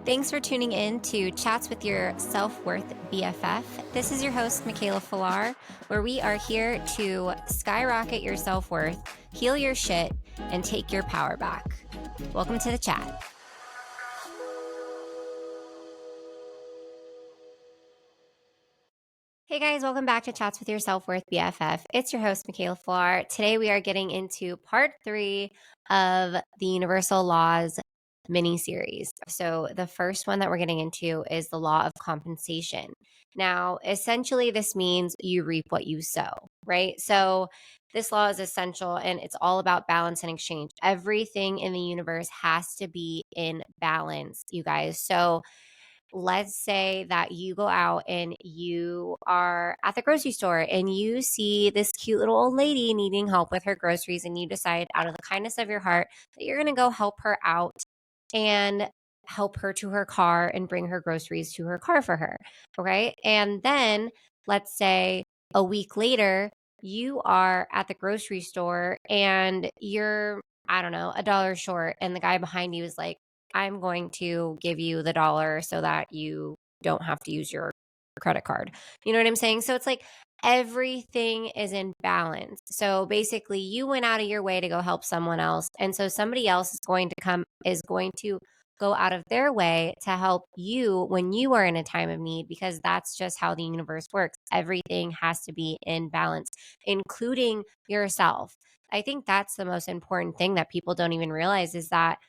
Thanks for tuning in to Chats with Your Self-Worth BFF. This is your host, Mikaela, where we are here to skyrocket your self-worth, heal your shit, and take your power back. Welcome to the chat. Hey guys, welcome back to Chats with Your Self-Worth BFF. It's your host, Mikaela. Today we are getting into part 3 of the Universal Laws mini-series. So the first one that we're getting into is the law of compensation. Now, essentially this means you reap what you sow, right? So this law is essential and it's all about balance and exchange. Everything in the universe has to be in balance, you guys. So let's say that you go out and you are at the grocery store and you see this cute little old lady needing help with her groceries, and you decide out of the kindness of your heart that you're going to go help her out and help her to her car and bring her groceries to her car for her. Okay. And then let's say a week later, you are at the grocery store and you're, I don't know, $1 short. And the guy behind you is like, I'm going to give you the dollar so that you don't have to use your credit card. You know what I'm saying? So it's like everything is in balance. So basically, you went out of your way to go help someone else. And so somebody else is going to go out of their way to help you when you are in a time of need, because that's just how the universe works. Everything has to be in balance, including yourself. I think that's the most important thing that people don't even realize is that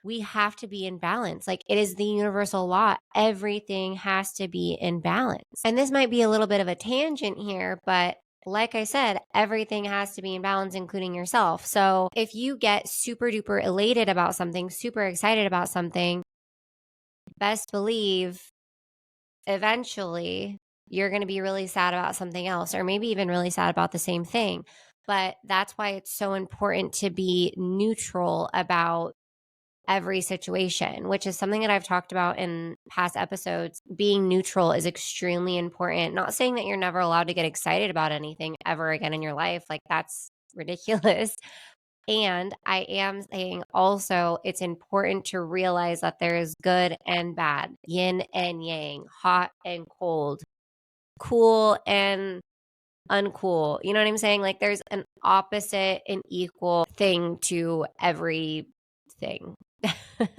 we have to be in balance. Like, it is the universal law. Everything has to be in balance. And this might be a little bit of a tangent here, but like I said, everything has to be in balance, including yourself. So if you get super duper elated about something, super excited about something, best believe eventually you're going to be really sad about something else, or maybe even really sad about the same thing. But that's why it's so important to be neutral about every situation, which is something that I've talked about in past episodes. Being neutral is extremely important. Not saying that you're never allowed to get excited about anything ever again in your life. Like, that's ridiculous. And I am saying also it's important to realize that there is good and bad, yin and yang, hot and cold, cool and uncool. You know what I'm saying? Like, there's an opposite and equal thing to everything.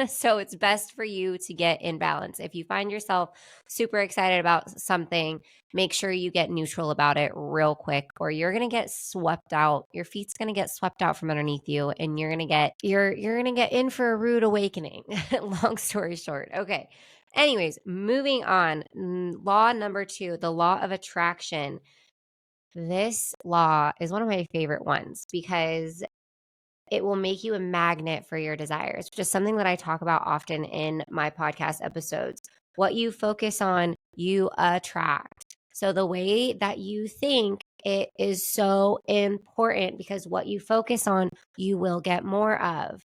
So it's best for you to get in balance. If you find yourself super excited about something, make sure you get neutral about it real quick, or you're going to get swept out. Your feet's going to get swept out from underneath you, and you're going to get in for a rude awakening. Long story short. Okay. Anyways, moving on. Law number 2, the law of attraction. This law is one of my favorite ones because it will make you a magnet for your desires, which is something that I talk about often in my podcast episodes. What you focus on, you attract. So the way that you think, it is so important, because what you focus on, you will get more of.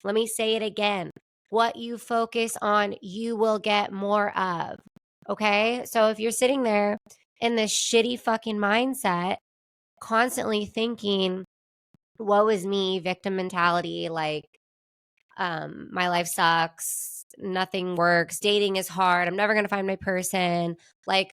Let me say it again. What you focus on, you will get more of. Okay? So if you're sitting there in this shitty fucking mindset, constantly thinking, woe is me, victim mentality, like, my life sucks, nothing works, dating is hard, I'm never gonna find my person, like,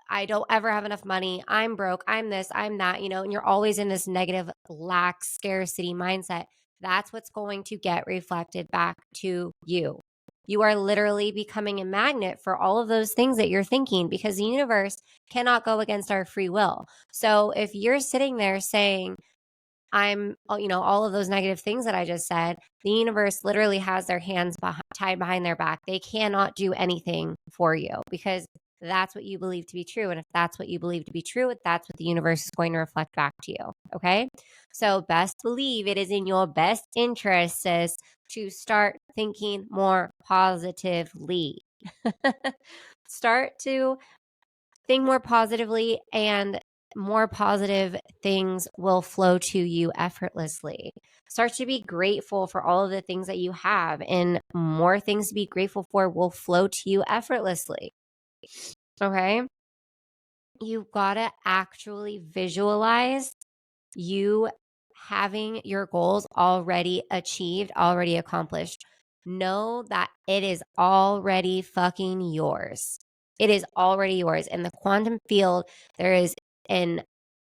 I don't ever have enough money, I'm broke, I'm this, I'm that, and you're always in this negative lack scarcity mindset. That's what's going to get reflected back to you. You are literally becoming a magnet for all of those things that you're thinking, because the universe cannot go against our free will. So if you're sitting there saying, all of those negative things that I just said, the universe literally has their hands tied behind their back. They cannot do anything for you, because that's what you believe to be true. And if that's what you believe to be true, that's what the universe is going to reflect back to you. Okay. So best believe it is in your best interest, sis, to start thinking more positively. Start to think more positively, and more positive things will flow to you effortlessly. Start to be grateful for all of the things that you have, and more things to be grateful for will flow to you effortlessly. Okay? You've got to actually visualize you having your goals already achieved, already accomplished. know that it is already fucking yours. It is already yours. In the quantum field, there is an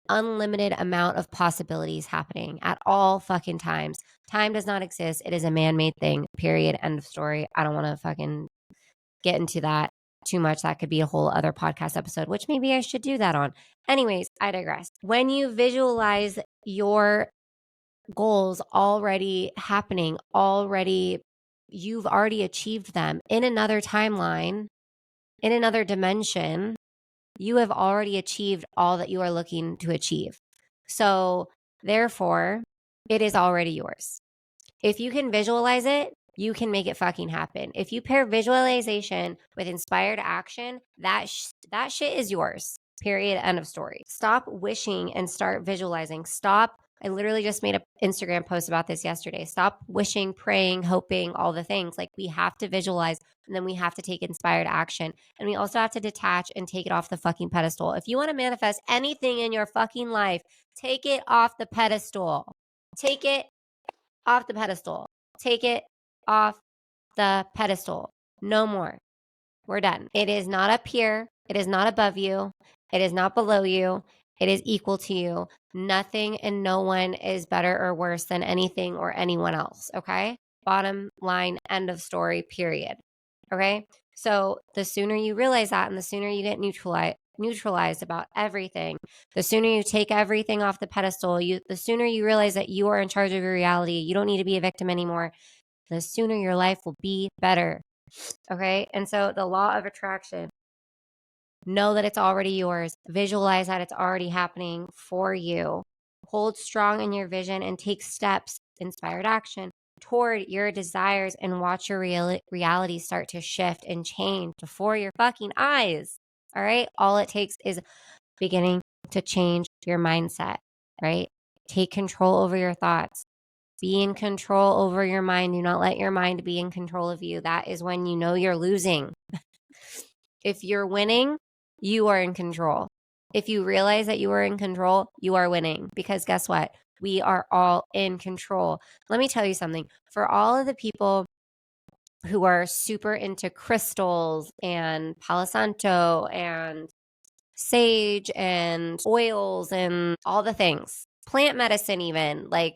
unlimited amount of possibilities happening at all fucking times. Time does not exist. It is a man-made thing. Period. End of story. I don't want to fucking get into that too much. That could be a whole other podcast episode, which maybe I should do that on. Anyways, I digress. When you visualize your goals already happening, you've already achieved them in another timeline, in another dimension, you have already achieved all that you are looking to achieve. So, therefore, it is already yours. If you can visualize it, you can make it fucking happen. If you pair visualization with inspired action, that shit is yours. Period. End of story. Stop wishing and start visualizing. I literally just made an Instagram post about this yesterday. Stop wishing, praying, hoping, all the things. Like, we have to visualize, and then we have to take inspired action. And we also have to detach and take it off the fucking pedestal. If you want to manifest anything in your fucking life, take it off the pedestal. Take it off the pedestal. Take it off the pedestal. No more. We're done. It is not up here. It is not above you. It is not below you. It is equal to you. Nothing and no one is better or worse than anything or anyone else. Okay? Bottom line, end of story, period. Okay? So the sooner you realize that and the sooner you get neutralized about everything, the sooner you take everything off the pedestal, the sooner you realize that you are in charge of your reality, you don't need to be a victim anymore, the sooner your life will be better. Okay? And so the law of attraction, know that it's already yours. Visualize that it's already happening for you. Hold strong in your vision and take steps, inspired action toward your desires, and watch your reality start to shift and change before your fucking eyes. All right? All it takes is beginning to change your mindset, right? Take control over your thoughts. Be in control over your mind. Do not let your mind be in control of you. That is when you know you're losing. If you're winning, you are in control. If you realize that you are in control, you are winning, because guess what? We are all in control. Let me tell you something. For all of the people who are super into crystals and Palo Santo and sage and oils and all the things, plant medicine, even, like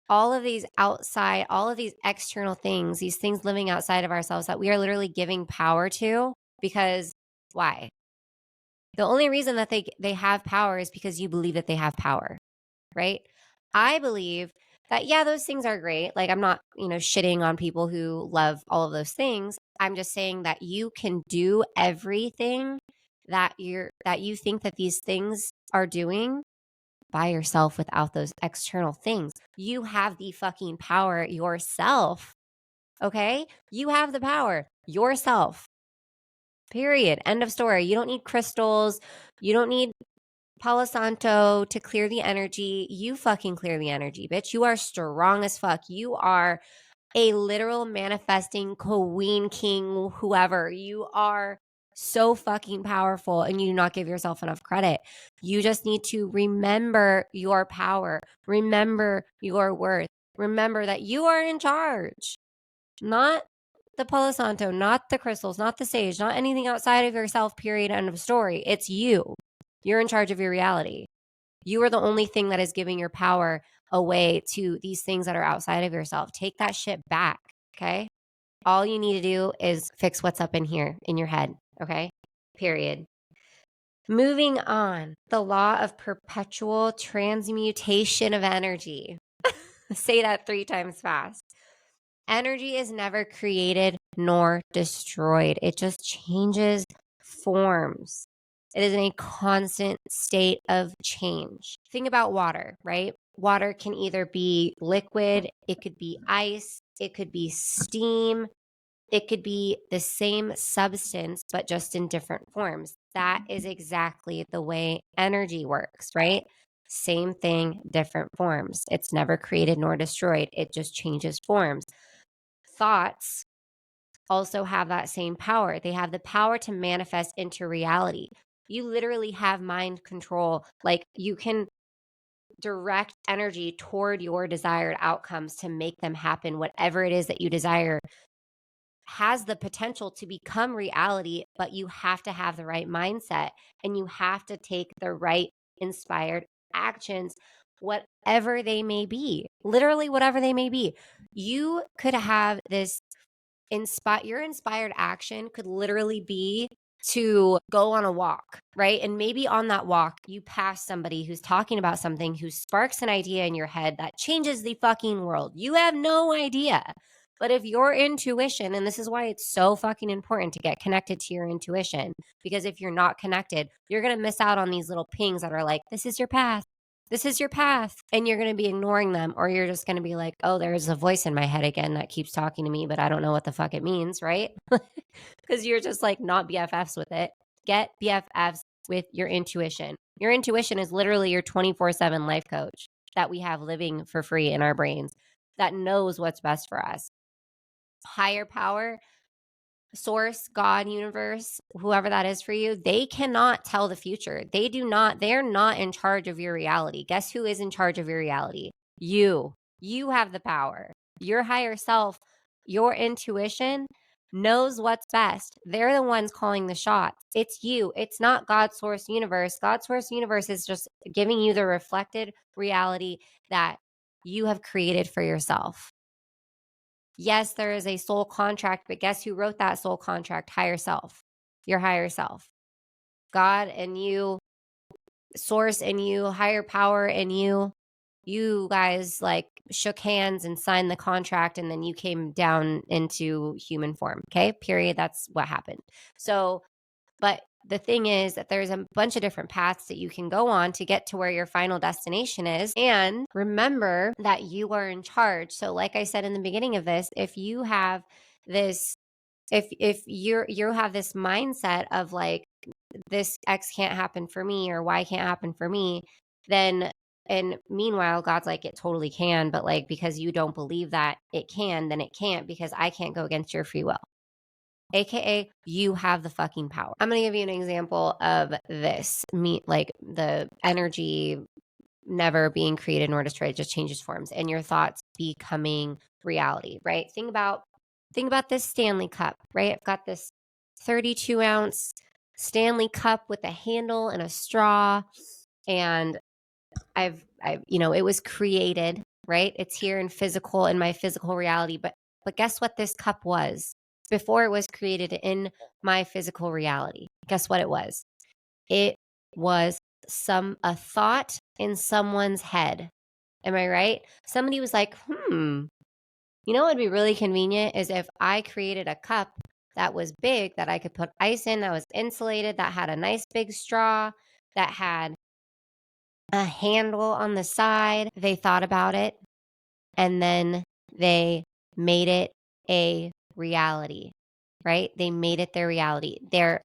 all of these external things, these things living outside of ourselves that we are literally giving power to, because why? The only reason that they have power is because you believe that they have power, right? I believe that, yeah, those things are great. Like, I'm not, shitting on people who love all of those things. I'm just saying that you can do everything that you think that these things are doing by yourself without those external things. You have the fucking power yourself. Okay? You have the power yourself. Period. End of story. You don't need crystals. You don't need Palo Santo to clear the energy. You fucking clear the energy, bitch. You are strong as fuck. You are a literal manifesting queen, king, whoever. You are so fucking powerful, and you do not give yourself enough credit. You just need to remember your power. Remember your worth. Remember that you are in charge, not the Palo Santo, not the crystals, not the sage, not anything outside of yourself, period, end of story. It's you. You're in charge of your reality. You are the only thing that is giving your power away to these things that are outside of yourself. Take that shit back, okay? All you need to do is fix what's up in here, in your head, okay? Period. Moving on, the law of perpetual transmutation of energy. Say that 3 times fast. Energy is never created nor destroyed. It just changes forms. It is in a constant state of change. Think about water, right? Water can either be liquid, it could be ice, it could be steam, it could be the same substance, but just in different forms. That is exactly the way energy works, right? Same thing, different forms. It's never created nor destroyed. It just changes forms. Thoughts also have that same power. They have the power to manifest into reality. You literally have mind control. Like, you can direct energy toward your desired outcomes to make them happen, whatever it is that you desire. has the potential to become reality, but you have to have the right mindset and you have to take the right inspired actions, whatever they may be, literally, whatever they may be. You could have this your inspired action could literally be to go on a walk, right? And maybe on that walk, you pass somebody who's talking about something who sparks an idea in your head that changes the fucking world. You have no idea. But if your intuition, and this is why it's so fucking important to get connected to your intuition, because if you're not connected, you're going to miss out on these little pings that are like, this is your path. This is your path. And you're going to be ignoring them, or you're just going to be like, oh, there's a voice in my head again that keeps talking to me, but I don't know what the fuck it means, right? Because you're just like not BFFs with it. Get BFFs with your intuition. Your intuition is literally your 24/7 life coach that we have living for free in our brains that knows what's best for us. Higher power, source, God, universe, whoever that is for you, they cannot tell the future. They're not in charge of your reality. Guess who is in charge of your reality? You. You have the power. Your higher self, your intuition knows what's best. They're the ones calling the shots. It's you. It's not God, source, universe. God, source, universe is just giving you the reflected reality that you have created for yourself. Yes, there is a soul contract, but guess who wrote that soul contract? Higher self, your higher self. God and you, source and you, higher power and you guys like shook hands and signed the contract, and then you came down into human form. Okay, period. That's what happened. So, but the thing is that there's a bunch of different paths that you can go on to get to where your final destination is. And remember that you are in charge. So like I said in the beginning of this, if you have this if you have this mindset of like this X can't happen for me or Y can't happen for me, then and meanwhile God's like it totally can, but like because you don't believe that it can, then it can't because I can't go against your free will. AKA, you have the fucking power. I'm going to give you an example of this. Like the energy never being created nor destroyed, it just changes forms, and your thoughts becoming reality, right? Think about this Stanley Cup, right? I've got this 32-ounce Stanley Cup with a handle and a straw, and I've it was created, right? It's here in my physical reality, but guess what this cup was? Before it was created in my physical reality. Guess what it was? It was a thought in someone's head. Am I right? Somebody was like, what would be really convenient is if I created a cup that was big, that I could put ice in, that was insulated, that had a nice big straw, that had a handle on the side. They thought about it and then they made it a reality, right? They made it their reality. They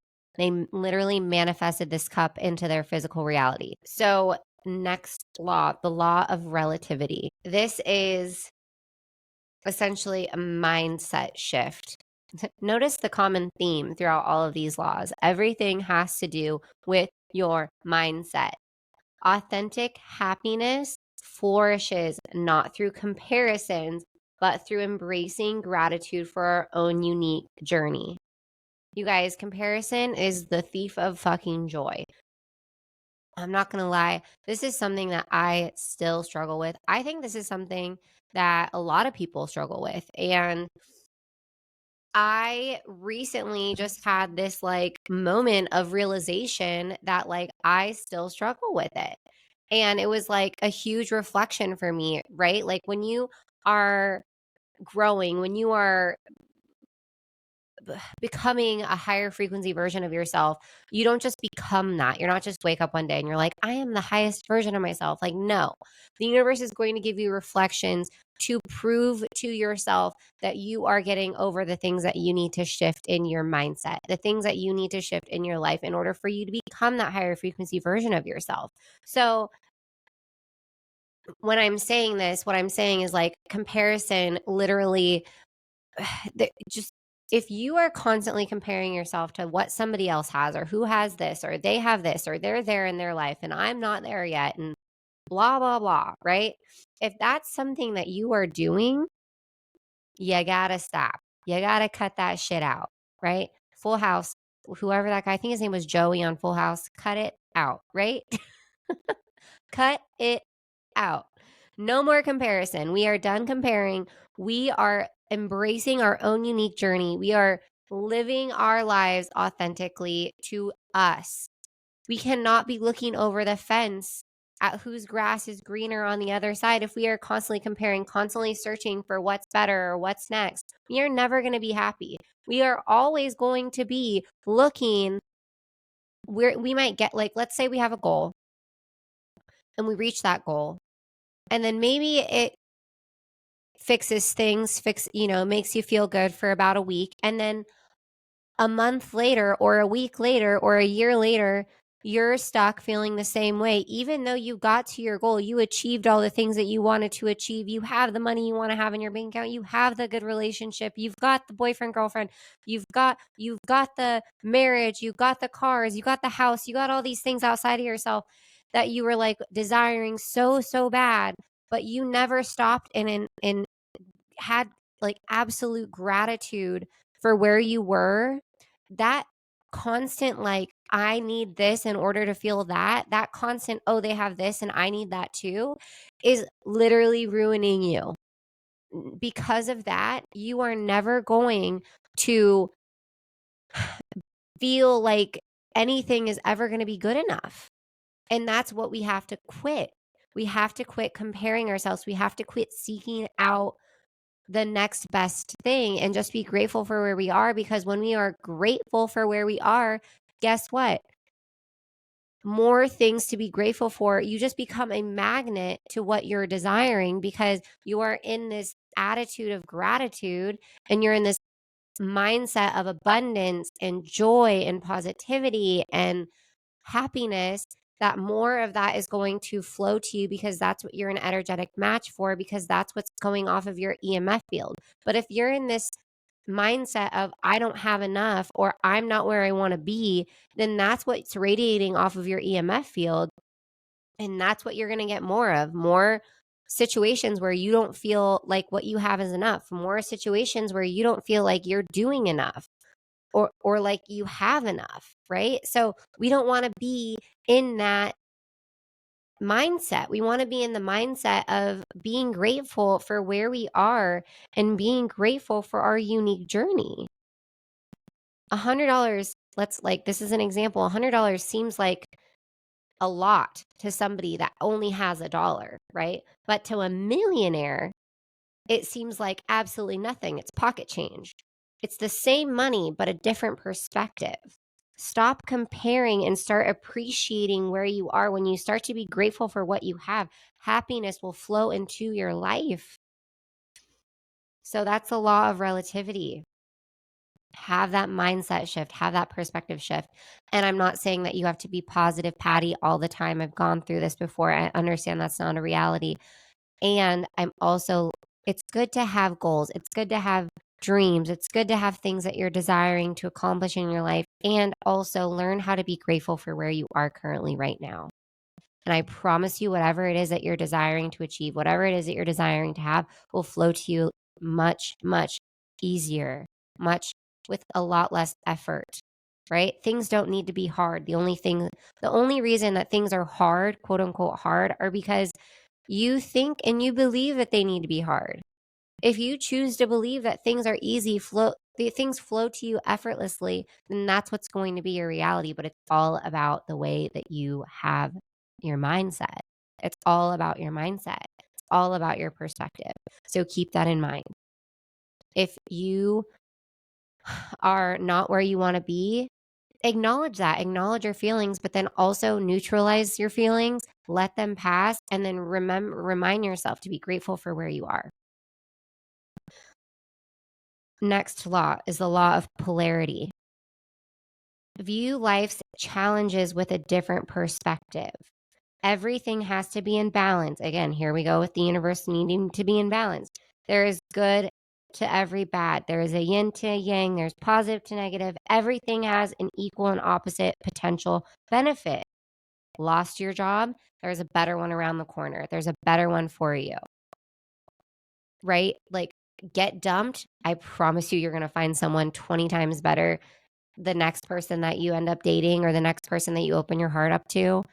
literally manifested this cup into their physical reality. So, next law, the law of relativity. This is essentially a mindset shift. Notice the common theme throughout all of these laws. Everything has to do with your mindset. Authentic happiness flourishes not through comparisons, but through embracing gratitude for our own unique journey. You guys, comparison is the thief of fucking joy. I'm not going to lie. This is something that I still struggle with. I think this is something that a lot of people struggle with. And I recently just had this like moment of realization that like I still struggle with it. And it was like a huge reflection for me, right? Like when you are growing, when you are becoming a higher frequency version of yourself, you don't just become that. You're not just wake up one day and you're like, I am the highest version of myself. Like, no, the universe is going to give you reflections to prove to yourself that you are getting over the things that you need to shift in your mindset, the things that you need to shift in your life in order for you to become that higher frequency version of yourself. So, when I'm saying this, what I'm saying is like comparison literally just if you are constantly comparing yourself to what somebody else has or who has this or they have this or they're there in their life and I'm not there yet and blah blah blah, right? If that's something that you are doing, you gotta stop. You got to cut that shit out, right? Full House, whoever that guy, I think his name was Joey on Full House, cut it out, right? Cut it out. No more comparison. We are done comparing. We are embracing our own unique journey. We are living our lives authentically to us. We cannot be looking over the fence at whose grass is greener on the other side if we are constantly comparing, constantly searching for what's better or what's next. We are never going to be happy. We are always going to be looking where we might get, like, let's say we have a goal and we reach that goal. And then maybe it fixes things, makes you feel good for about a week. And then a month later or a week later or a year later, you're stuck feeling the same way. Even though you got to your goal, you achieved all the things that you wanted to achieve. You have the money you want to have in your bank account. You have the good relationship. You've got the boyfriend, girlfriend. You've got the marriage. You've got the cars. You got the house. You got all these things outside of yourself that you were like desiring so bad, but you never stopped and had like absolute gratitude for where you were. That constant, like, I need this in order to feel that constant, oh, they have this and I need that too, is literally ruining you. Because of that, you are never going to feel like anything is ever going to be good enough. And that's what we have to quit. We have to quit comparing ourselves. We have to quit seeking out the next best thing and just be grateful for where we are, because when we are grateful for where we are, guess what? More things to be grateful for. You just become a magnet to what you're desiring because you are in this attitude of gratitude and you're in this mindset of abundance and joy and positivity and happiness, that more of that is going to flow to you because that's what you're an energetic match for, because that's what's going off of your EMF field. But if you're in this mindset of I don't have enough or I'm not where I want to be, then that's what's radiating off of your EMF field. And that's what you're going to get more situations where you don't feel like what you have is enough, more situations where you don't feel like you're doing enough or like you have enough, right? So we don't want to be in that mindset. We want to be in the mindset of being grateful for where we are and being grateful for our unique journey. $100, this is an example. $100 seems like a lot to somebody that only has $1, right? But to a millionaire, it seems like absolutely nothing. It's pocket change. It's the same money, but a different perspective. Stop comparing and start appreciating where you are. When you start to be grateful for what you have, happiness will flow into your life. So that's the law of relativity. Have that mindset shift, have that perspective shift. And I'm not saying that you have to be positive Patty all the time. I've gone through this before. I understand that's not a reality. And it's good to have goals. It's good to have dreams. It's good to have things that you're desiring to accomplish in your life, and also learn how to be grateful for where you are currently right now. And I promise you, whatever it is that you're desiring to achieve, whatever it is that you're desiring to have, will flow to you much, much easier, much with a lot less effort, right? Things don't need to be hard. The only reason that things are hard, quote unquote hard, are because you think and you believe that they need to be hard. If you choose to believe that things are easy, things flow to you effortlessly, then that's what's going to be your reality. But it's all about the way that you have your mindset. It's all about your mindset. It's all about your perspective. So keep that in mind. If you are not where you want to be, acknowledge that, acknowledge your feelings, but then also neutralize your feelings, let them pass, and then remind yourself to be grateful for where you are. Next law is the law of polarity. View life's challenges with a different perspective. Everything has to be in balance. Again, here we go with the universe needing to be in balance. There is good to every bad. There is a yin to a yang. There's positive to negative. Everything has an equal and opposite potential benefit. Lost your job? There's a better one around the corner. There's a better one for you. Right? Like, get dumped, I promise you, you're going to find someone 20 times better. The next person that you end up dating or the next person that you open your heart up to.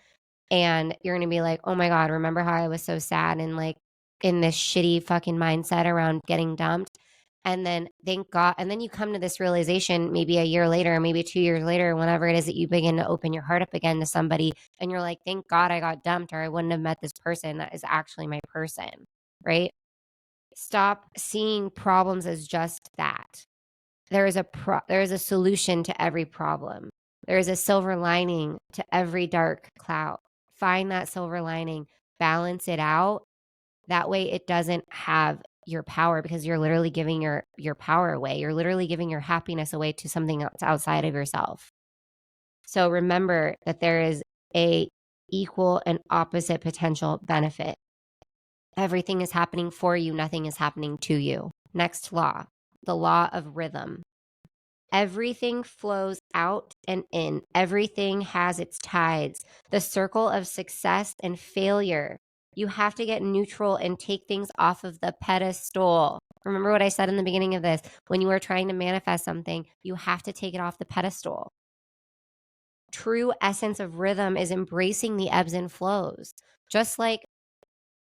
And you're going to be like, oh my God, remember how I was so sad and like in this shitty fucking mindset around getting dumped? And then thank God. And then you come to this realization maybe a year later, maybe 2 years later, whenever it is that you begin to open your heart up again to somebody. And you're like, thank God I got dumped or I wouldn't have met this person that is actually my person, right? Stop seeing problems as just that. There is a solution to every problem. There is a silver lining to every dark cloud. Find that silver lining, balance it out. That way it doesn't have your power, because you're literally giving your power away. You're literally giving your happiness away to something else outside of yourself. So remember that there is a equal and opposite potential benefit. Everything is happening for you, nothing is happening to you. Next law, the law of rhythm. Everything flows out and in. Everything has its tides. The circle of success and failure. You have to get neutral and take things off of the pedestal. Remember what I said in the beginning of this. When you are trying to manifest something, you have to take it off the pedestal. True essence of rhythm is embracing the ebbs and flows. Just like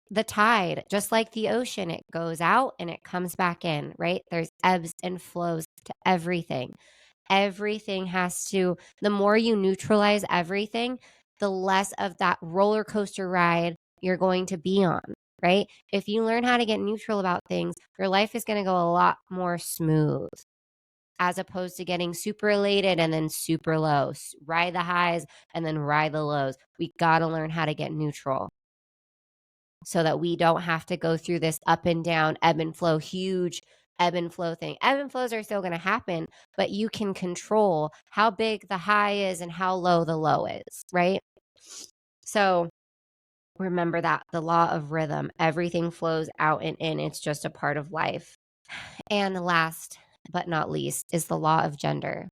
the tide, just like the ocean, it goes out and it comes back in, right? There's ebbs and flows to everything. Everything has to, the more you neutralize everything, the less of that roller coaster ride you're going to be on, right? If you learn how to get neutral about things, your life is going to go a lot more smooth, as opposed to getting super elated and then super low. Ride the highs and then ride the lows. We got to learn how to get neutral so that we don't have to go through this up and down, ebb and flow, huge ebb and flow thing. Ebb and flows are still going to happen, but you can control how big the high is and how low the low is, right? So remember that the law of rhythm, everything flows out and in. It's just a part of life. And last but not least is the law of gender.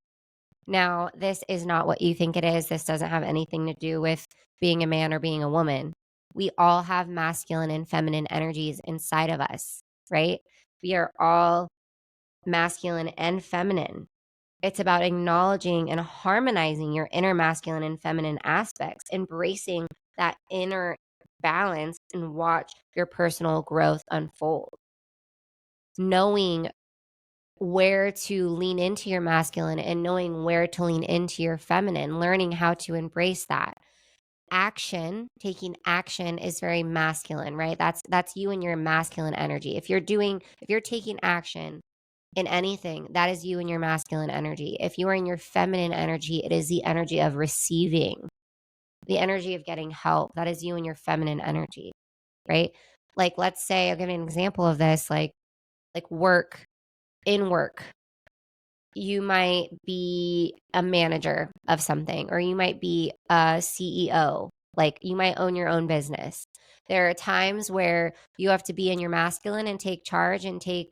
Now, this is not what you think it is. This doesn't have anything to do with being a man or being a woman. We all have masculine and feminine energies inside of us, right? We are all masculine and feminine. It's about acknowledging and harmonizing your inner masculine and feminine aspects, embracing that inner balance, and watch your personal growth unfold. Knowing where to lean into your masculine and knowing where to lean into your feminine, learning how to embrace that. Taking action is very masculine, right? That's you and your masculine energy. If you're taking action in anything, that is you and your masculine energy. If you are in your feminine energy, it is the energy of receiving, the energy of getting help. That is you and your feminine energy, right? Like, let's say, I'll give you an example of this, like work. In work, you might be a manager of something, or you might be a CEO. Like, you might own your own business. There are times where you have to be in your masculine and take charge and take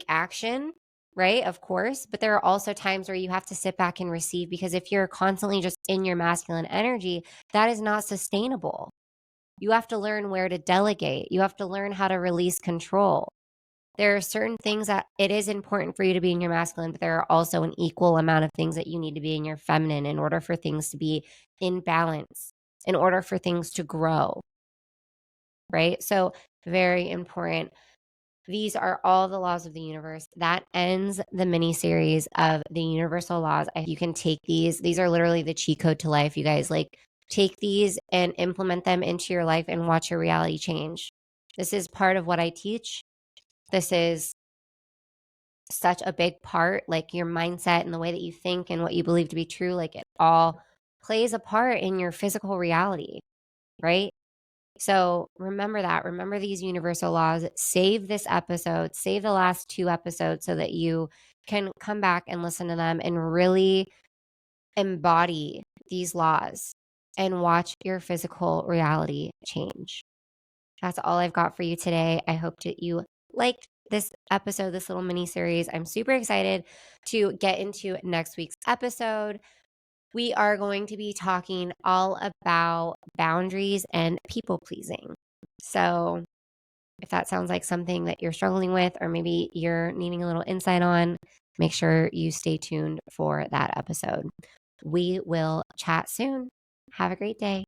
action, right? Of course. But there are also times where you have to sit back and receive, because if you're constantly just in your masculine energy, that is not sustainable. You have to learn where to delegate. You have to learn how to release control. There are certain things that it is important for you to be in your masculine, but there are also an equal amount of things that you need to be in your feminine in order for things to be in balance, in order for things to grow, right? So very important. These are all the laws of the universe. That ends the mini series of the universal laws. You can take these. These are literally the cheat code to life, you guys. Like, take these and implement them into your life and watch your reality change. This is part of what I teach. This is such a big part, like your mindset and the way that you think and what you believe to be true. Like, it all plays a part in your physical reality, right? So remember that. Remember these universal laws. Save this episode, save the last 2 episodes so that you can come back and listen to them and really embody these laws and watch your physical reality change. That's all I've got for you today. I hope that you liked this episode, this little mini series. I'm super excited to get into next week's episode. We are going to be talking all about boundaries and people pleasing. So If that sounds like something that you're struggling with, or maybe you're needing a little insight on, make sure you stay tuned for that episode. We will chat soon. Have a great day.